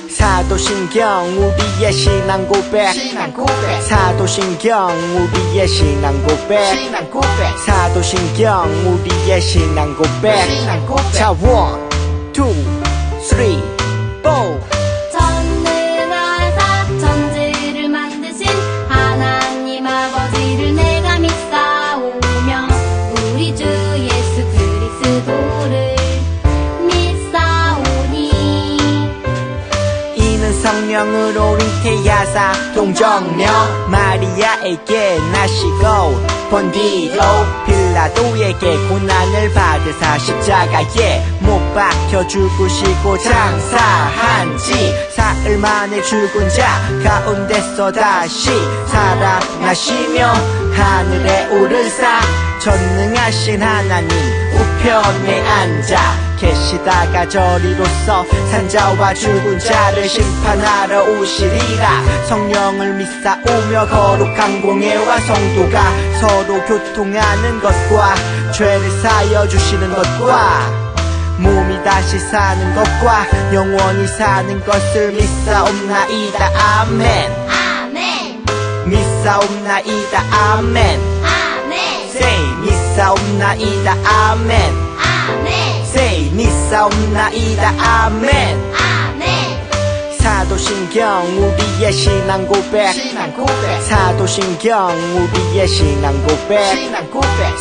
사도신경 우리의 신앙 고백 사도신경 우리의 신앙 고백 사도신경 우리의 신앙 고백 자 1, 2, 3, 4 전능하사 천지를 만드신 하나님 아버지를 내가 믿사오며 우리 주 예수 그리스도를 믿사오니 이는 성령으로 잉태하사 동정녀 마리아에게 나시고 본디로 빌라도에게 고난을 받으사 십자가에 못 박혀 죽으시고 장사한 지 사흘 만에 죽은 자 가운데서 다시 살아나시며 하늘에 오르사 전능하신 하나님 우편에 앉아 계시다가 저리로서 산자와 죽은 자를 심판하러 오시리라 성령을 믿사오며 거룩한 공예와 성도가 서로 교통하는 것과 죄를 사여 주시는 것과 몸이 다시 사는 것과 영원히 사는 것을 믿사옵나이다 아멘 아멘 믿사옵나이다 아멘 아멘 Say 믿사옵나이다 아멘 아멘 Say 믿사옵나이다 아멘 아멘 사도신경 우리의 신앙 고백 사도신경 우리의 신앙 고백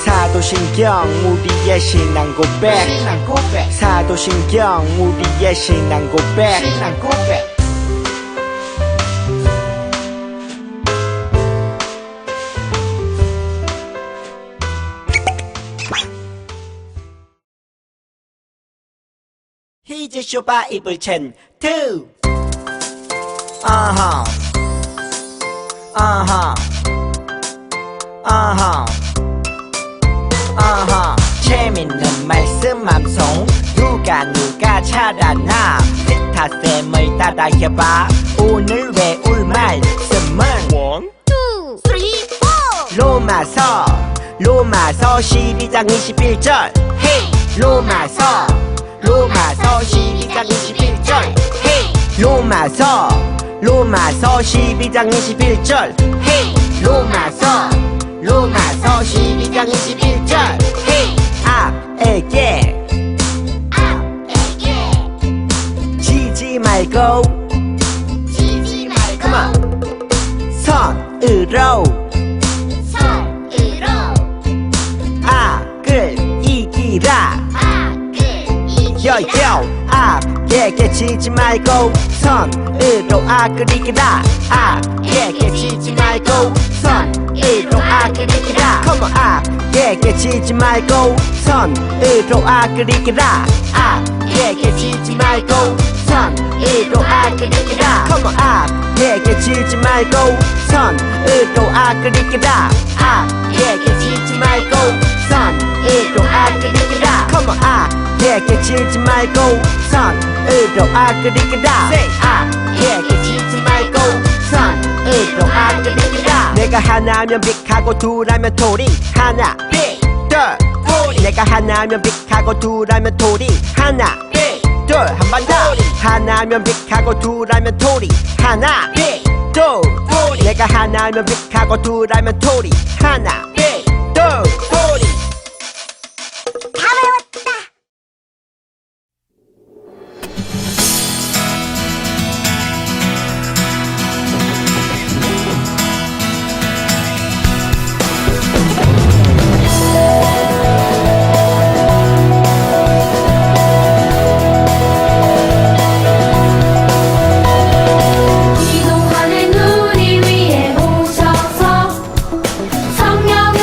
사도신경 우리의 신앙 고백 사도신경 우리의 신앙 고백 Here's your Bible 10, 2 재밌는 말씀 암송 누가 잘하나 스타쌤을 따라해봐 오늘 외울 말씀은 2, 3, 4 로마서 12장 21절 헤이 로마서 12장 21절 헤이 로마서 12장 21절 헤이 로마서 12장 21절 헤이 앞에게 지지 말고 Come on 선으로 악을 이기라 악에게 지지 말고 선으로 악을 이기라 악에게 지지 말고 선으로 악을 이기라 Come on 악에게 지지 말고 선으로 악을 이기라 악에게 지지 말고 선으로 악을 이기라 Come on 악에게 지지 말고 선으로 악을 이기라 악에게 지지 말고 선으로 악을 이기라 Come on 악에게 지지 말고 선으로 악을 이기라 악에게 지지 말고 선으로 악을 이기라 내가 하나면 빅하고 둘하면 토리 하나 빅둘 내가 하나면 빅하고 둘하면 토리 하나 빅둘 한 번 더 하나면 빅하고 둘하면 토리 하나 빅둘 내가 하나면 빅하고 둘하면 토리 하나 빅둘 기도하는 우리 위에 오셔서 성령을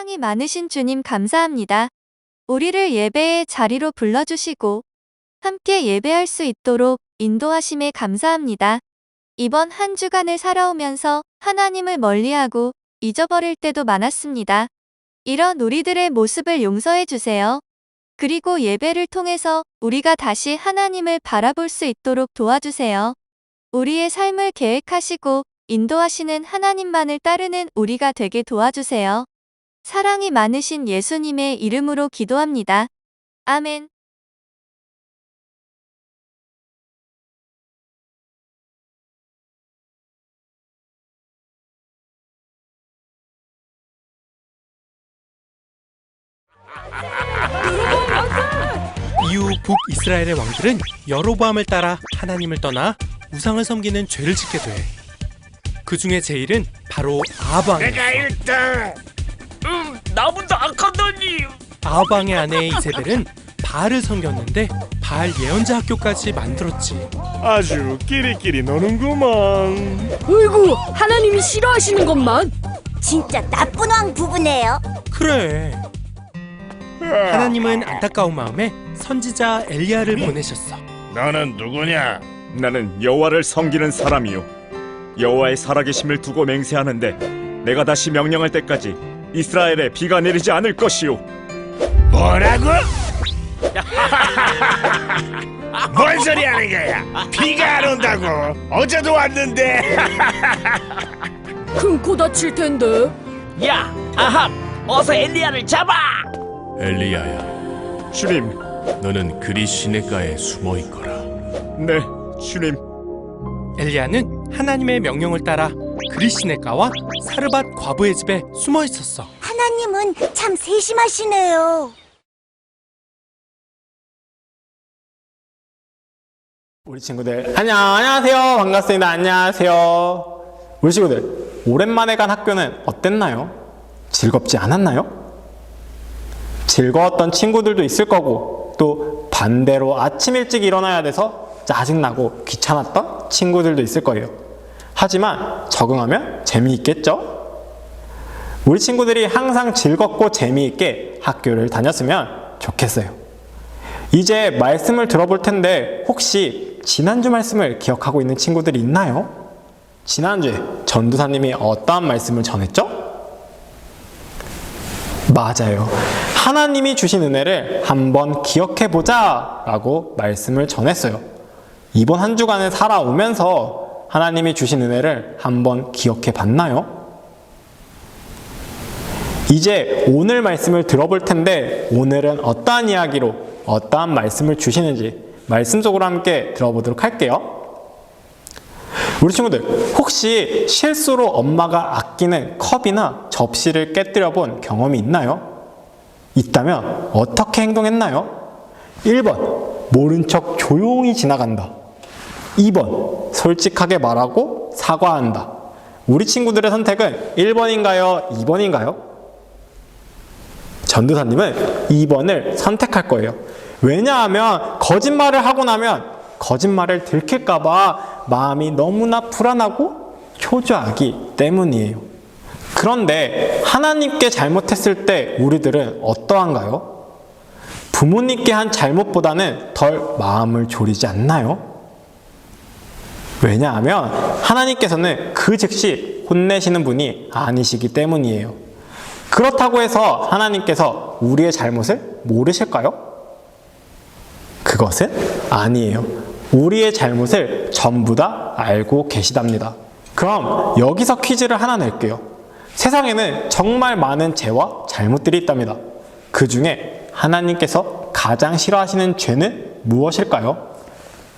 사랑이 많으신 주님 감사합니다. 우리를 예배의 자리로 불러주시고 함께 예배할 수 있도록 인도하심에 감사합니다. 이번 한 주간을 살아오면서 하나님을 멀리하고 잊어버릴 때도 많았습니다. 이런 우리들의 모습을 용서해 주세요. 그리고 예배를 통해서 우리가 다시 하나님을 바라볼 수 있도록 도와주세요. 우리의 삶을 계획하시고 인도하시는 하나님만을 따르는 우리가 되게 도와주세요. 사랑이 많으신 예수님의 이름으로 기도합니다. 아멘. 이후 북이스라엘의 왕들은 여로보암을 따라 하나님을 떠나 우상을 섬기는 죄를 짓게 돼. 그 중에 제일은 바로 아합 왕이었어. 내가 1등. 나보다 악하더니. 아합 왕의 아내 이세벨은 바알을 섬겼는데 바알 예언자 학교까지 만들었지. 아주 끼리끼리 노는구만. 어이구, 하나님이 싫어하시는 것만. 진짜 나쁜 왕 부부네요. 그래. 하나님은 안타까운 마음에 선지자 엘리야를 보내셨어. 너는 누구냐? 나는 여호와를 섬기는 사람이요 여호와의 살아계심을 두고 맹세하는데 내가 다시 명령할 때까지 이스라엘에 비가 내리지 않을 것이요. 뭐라고? 뭔 소리 하는 거야? 비가 안 온다고? 어제도 왔는데. 큰 코 다칠 텐데. 야, 아합, 어서 엘리야를 잡아! 엘리야야, 주님. 너는 그리 시냇가에 숨어 있거라. 네, 주님. 엘리야는 하나님의 명령을 따라 그리시네가와 사르밧 과부의 집에 숨어 있었어. 하나님은 참 세심하시네요. 우리 친구들 안녕하세요. 반갑습니다. 안녕하세요. 우리 친구들 오랜만에 간 학교는 어땠나요? 즐겁지 않았나요? 즐거웠던 친구들도 있을 거고 또 반대로 아침 일찍 일어나야 돼서 짜증나고 귀찮았던 친구들도 있을 거예요. 하지만 적응하면 재미있겠죠? 우리 친구들이 항상 즐겁고 재미있게 학교를 다녔으면 좋겠어요. 이제 말씀을 들어볼 텐데 혹시 지난주 말씀을 기억하고 있는 친구들이 있나요? 지난주에 전도사님이 어떠한 말씀을 전했죠? 맞아요. 하나님이 주신 은혜를 한번 기억해보자 라고 말씀을 전했어요. 이번 한 주간을 살아오면서 하나님이 주신 은혜를 한번 기억해 봤나요? 이제 오늘 말씀을 들어볼 텐데 오늘은 어떠한 이야기로 어떠한 말씀을 주시는지 말씀 속으로 함께 들어보도록 할게요. 우리 친구들 혹시 실수로 엄마가 아끼는 컵이나 접시를 깨뜨려 본 경험이 있나요? 있다면 어떻게 행동했나요? 1번 모른 척 조용히 지나간다. 2번 솔직하게 말하고 사과한다. 우리 친구들의 선택은 1번인가요? 2번인가요? 전도사님은 2번을 선택할 거예요. 왜냐하면 거짓말을 하고 나면 거짓말을 들킬까봐 마음이 너무나 불안하고 초조하기 때문이에요. 그런데 하나님께 잘못했을 때 우리들은 어떠한가요? 부모님께 한 잘못보다는 덜 마음을 졸이지 않나요? 왜냐하면 하나님께서는 그 즉시 혼내시는 분이 아니시기 때문이에요. 그렇다고 해서 하나님께서 우리의 잘못을 모르실까요? 그것은 아니에요. 우리의 잘못을 전부 다 알고 계시답니다. 그럼 여기서 퀴즈를 하나 낼게요. 세상에는 정말 많은 죄와 잘못들이 있답니다. 그 중에 하나님께서 가장 싫어하시는 죄는 무엇일까요?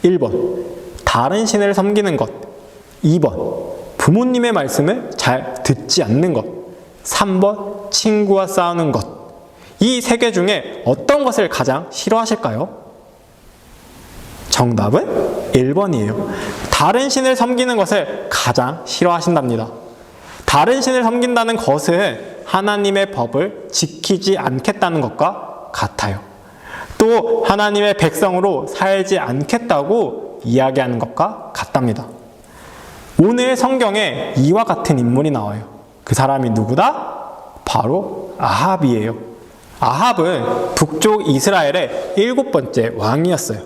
1번 다른 신을 섬기는 것. 2번 부모님의 말씀을 잘 듣지 않는 것. 3번 친구와 싸우는 것. 이 세 개 중에 어떤 것을 가장 싫어하실까요? 정답은 1번이에요. 다른 신을 섬기는 것을 가장 싫어하신답니다. 다른 신을 섬긴다는 것은 하나님의 법을 지키지 않겠다는 것과 같아요. 또 하나님의 백성으로 살지 않겠다고 이야기하는 것과 같답니다. 오늘 성경에 이와 같은 인물이 나와요. 그 사람이 누구다? 바로 아합이에요. 아합은 북쪽 이스라엘의 7번째 왕이었어요.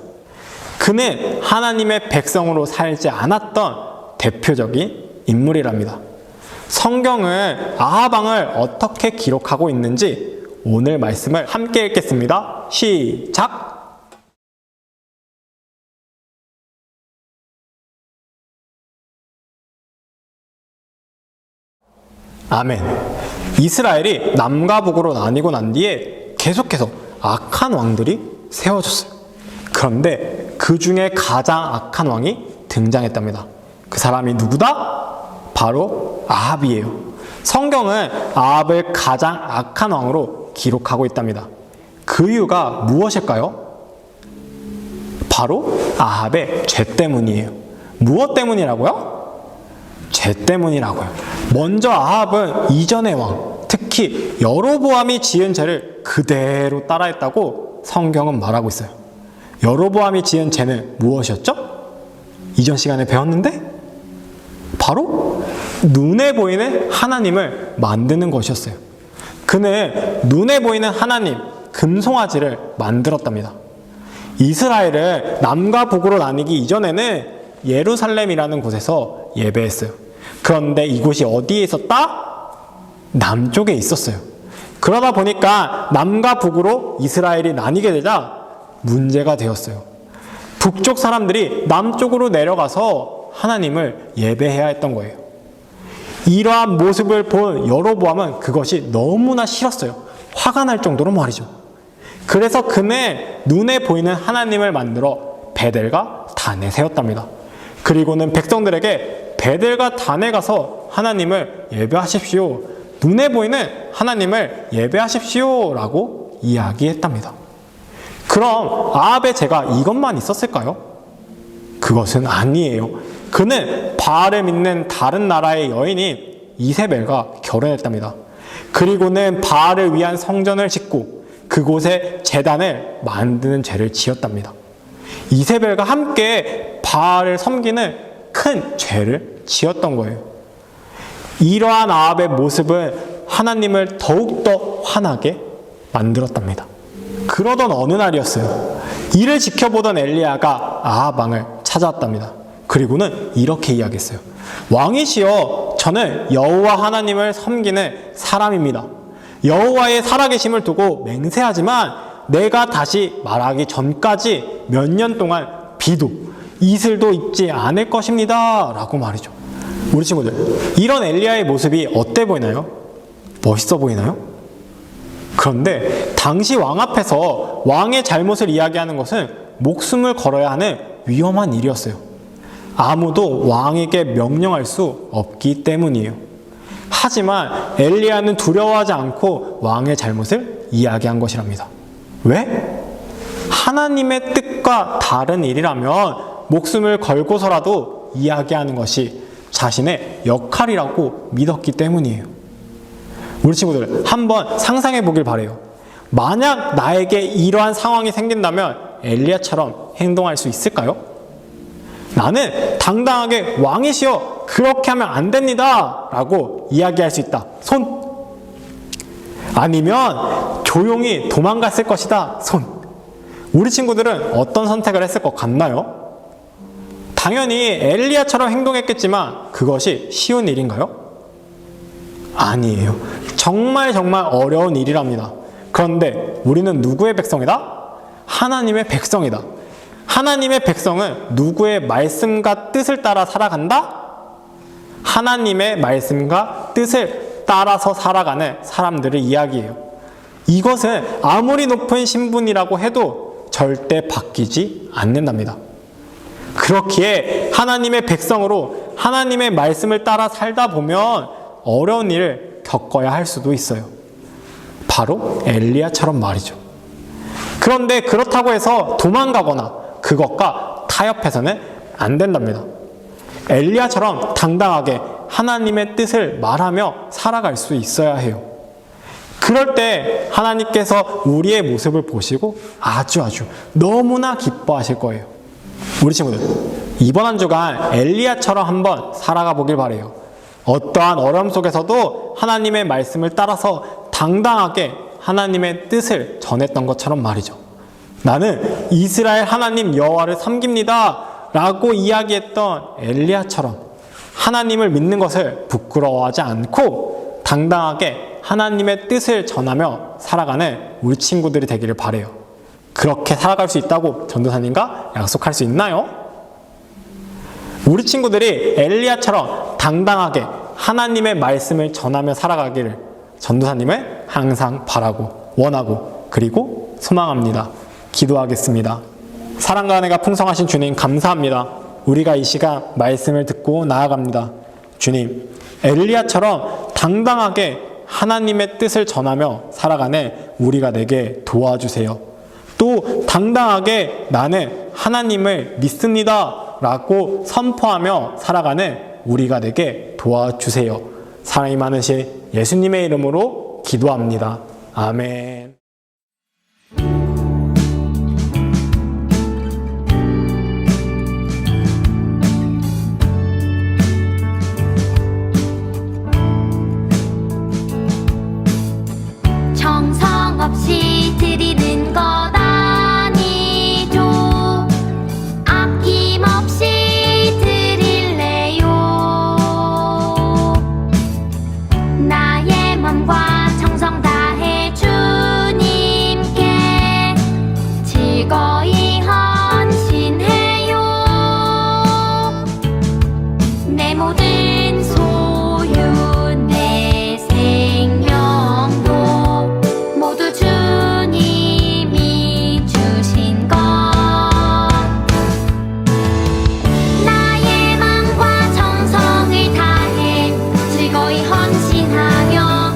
그는 하나님의 백성으로 살지 않았던 대표적인 인물이랍니다. 성경은 아합 왕을 어떻게 기록하고 있는지 오늘 말씀을 함께 읽겠습니다. 시작! 아멘. 이스라엘이 남과 북으로 나뉘고 난 뒤에 계속해서 악한 왕들이 세워졌어요. 그런데 그 중에 가장 악한 왕이 등장했답니다. 그 사람이 누구다? 바로 아합이에요. 성경은 아합을 가장 악한 왕으로 기록하고 있답니다. 그 이유가 무엇일까요? 바로 아합의 죄 때문이에요. 무엇 때문이라고요? 죄 때문이라고요. 먼저 아합은 이전의 왕, 특히 여로보암이 지은 죄를 그대로 따라했다고 성경은 말하고 있어요. 여로보암이 지은 죄는 무엇이었죠? 이전 시간에 배웠는데 바로 눈에 보이는 하나님을 만드는 것이었어요. 그는 눈에 보이는 하나님, 금송아지를 만들었답니다. 이스라엘은 남과 북으로 나뉘기 이전에는 예루살렘이라는 곳에서 예배했어요. 그런데 이곳이 어디에 있었다? 남쪽에 있었어요. 그러다 보니까 남과 북으로 이스라엘이 나뉘게 되자 문제가 되었어요. 북쪽 사람들이 남쪽으로 내려가서 하나님을 예배해야 했던 거예요. 이러한 모습을 본 여로보암은 그것이 너무나 싫었어요. 화가 날 정도로 말이죠. 그래서 그는 눈에 보이는 하나님을 만들어 베델과 단에 세웠답니다. 그리고는 백성들에게 베델과 단에 가서 하나님을 예배하십시오. 눈에 보이는 하나님을 예배하십시오 라고 이야기했답니다. 그럼 아합의 죄가 이것만 있었을까요? 그것은 아니에요. 그는 바알을 믿는 다른 나라의 여인인 이세벨과 결혼했답니다. 그리고는 바알을 위한 성전을 짓고 그곳에 제단을 만드는 죄를 지었답니다. 이세벨과 함께 바알을 섬기는 큰 죄를 지었던 거예요. 이러한 아합의 모습은 하나님을 더욱더 화나게 만들었답니다. 그러던 어느 날이었어요. 이를 지켜보던 엘리야가 아합 왕을 찾아왔답니다. 그리고는 이렇게 이야기했어요. 왕이시여, 저는 여호와 하나님을 섬기는 사람입니다. 여호와의 살아계심을 두고 맹세하지만 내가 다시 말하기 전까지 몇 년 동안 비도 이슬도 있지 않을 것입니다 라고 말이죠. 우리 친구들, 이런 엘리야의 모습이 어때 보이나요? 멋있어 보이나요? 그런데 당시 왕 앞에서 왕의 잘못을 이야기하는 것은 목숨을 걸어야 하는 위험한 일이었어요. 아무도 왕에게 명령할 수 없기 때문이에요. 하지만 엘리야는 두려워하지 않고 왕의 잘못을 이야기한 것이랍니다. 왜? 하나님의 뜻과 다른 일이라면 목숨을 걸고서라도 이야기하는 것이 자신의 역할이라고 믿었기 때문이에요. 우리 친구들, 한번 상상해 보길 바래요. 만약 나에게 이러한 상황이 생긴다면 엘리야처럼 행동할 수 있을까요? 나는 당당하게 왕이시여, 그렇게 하면 안 됩니다 라고 이야기할 수 있다. 손. 아니면 조용히 도망갔을 것이다. 손. 우리 친구들은 어떤 선택을 했을 것 같나요? 당연히 엘리야처럼 행동했겠지만 그것이 쉬운 일인가요? 아니에요. 정말 어려운 일이랍니다. 그런데 우리는 누구의 백성이다? 하나님의 백성이다. 하나님의 백성은 누구의 말씀과 뜻을 따라 살아간다? 하나님의 말씀과 뜻을 따라서 살아가는 사람들의 이야기예요. 이것은 아무리 높은 신분이라고 해도 절대 바뀌지 않는답니다. 그렇기에 하나님의 백성으로 하나님의 말씀을 따라 살다 보면 어려운 일을 겪어야 할 수도 있어요. 바로 엘리야처럼 말이죠. 그런데 그렇다고 해서 도망가거나 그것과 타협해서는 안 된답니다. 엘리야처럼 당당하게 하나님의 뜻을 말하며 살아갈 수 있어야 해요. 그럴 때 하나님께서 우리의 모습을 보시고 아주 너무나 기뻐하실 거예요. 우리 친구들, 이번 한 주간 엘리야처럼 한번 살아가 보길 바래요. 어떠한 어려움 속에서도 하나님의 말씀을 따라서 당당하게 하나님의 뜻을 전했던 것처럼 말이죠. 나는 이스라엘 하나님 여호와를 섬깁니다 라고 이야기했던 엘리야처럼 하나님을 믿는 것을 부끄러워하지 않고 당당하게 하나님의 뜻을 전하며 살아가는 우리 친구들이 되기를 바라요. 그렇게 살아갈 수 있다고 전도사님과 약속할 수 있나요? 우리 친구들이 엘리야처럼 당당하게 하나님의 말씀을 전하며 살아가기를 전도사님은 항상 바라고 원하고 그리고 소망합니다. 기도하겠습니다. 사랑과 은혜가 풍성하신 주님 감사합니다. 우리가 이 시간 말씀을 듣고 나아갑니다. 주님, 엘리야처럼 당당하게 하나님의 뜻을 전하며 살아가는 우리가 되게 도와주세요. 또 당당하게 나는 하나님을 믿습니다 라고 선포하며 살아가는 우리가 되게 도와주세요. 사랑이 많으신 예수님의 이름으로 기도합니다. 아멘. 정성 없이 드리는 것 아니죠. 아낌없이 드릴래요. 나의 맘과 정성 다해 주님께 즐거이 헌신해요. 내 모든 소유 내 생명도 모두 주님이 주신 것. 나의 맘과 정성을 다해 즐거이 헌신하며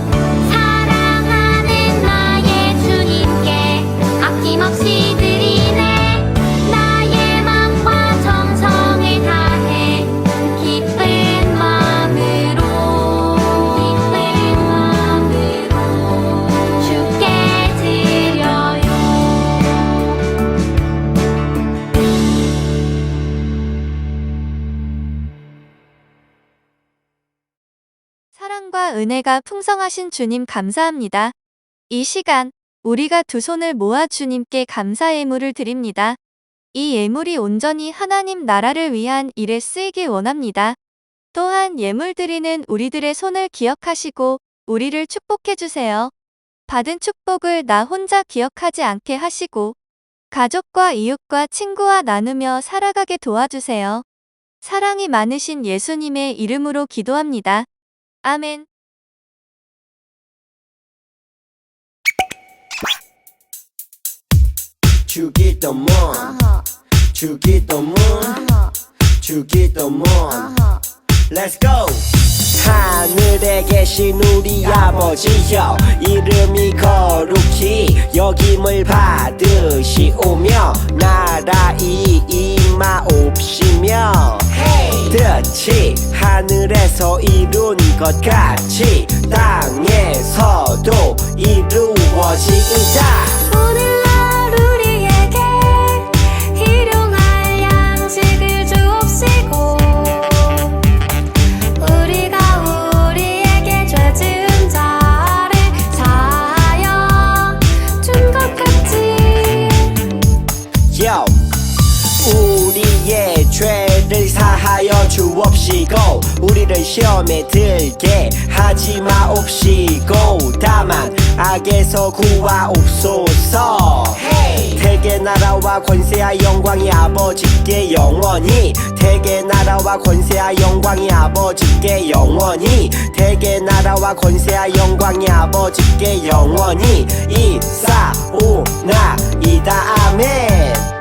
사랑하는 나의 주님께 아낌없이 드리네. 나의 맘과 정성을 다해 기쁜 마음으로 주께 드려요. 사랑과 은혜가 풍성하신 주님 감사합니다. 이 시간 우리가 두 손을 모아 주님께 감사 예물을 드립니다. 이 예물이 온전히 하나님 나라를 위한 일에 쓰이길 원합니다. 또한 예물 드리는 우리들의 손을 기억하시고 우리를 축복해 주세요. 받은 축복을 나 혼자 기억하지 않게 하시고 가족과 이웃과 친구와 나누며 살아가게 도와주세요. 사랑이 많으신 예수님의 이름으로 기도합니다. 아멘. 주기도문 주기도문 주기도문 Let's go! 하늘에 계신 우리 아버지여 이름이 거룩히 여김을 받으시오며 나라이 임하옵시며 뜻이 하늘에서 이룬 것 같이 땅에서도 이루어지이다. 오늘날 우리에게 일용할 양식을 주옵시고 우리가 우리에게 죄 지은 자를 사하여 준 것 같이 우리의 죄를 사하여 주옵시고 우리를 시험에 들게 하지 마옵시고 다만 악에서 구하옵소서. 대개 나라와 권세와 영광이 아버지께 영원히 대개 나라와 권세와 영광이 아버지께 영원히 대개 나라와 권세와 영광이 아버지께 영원히 이사오나이다. 아멘.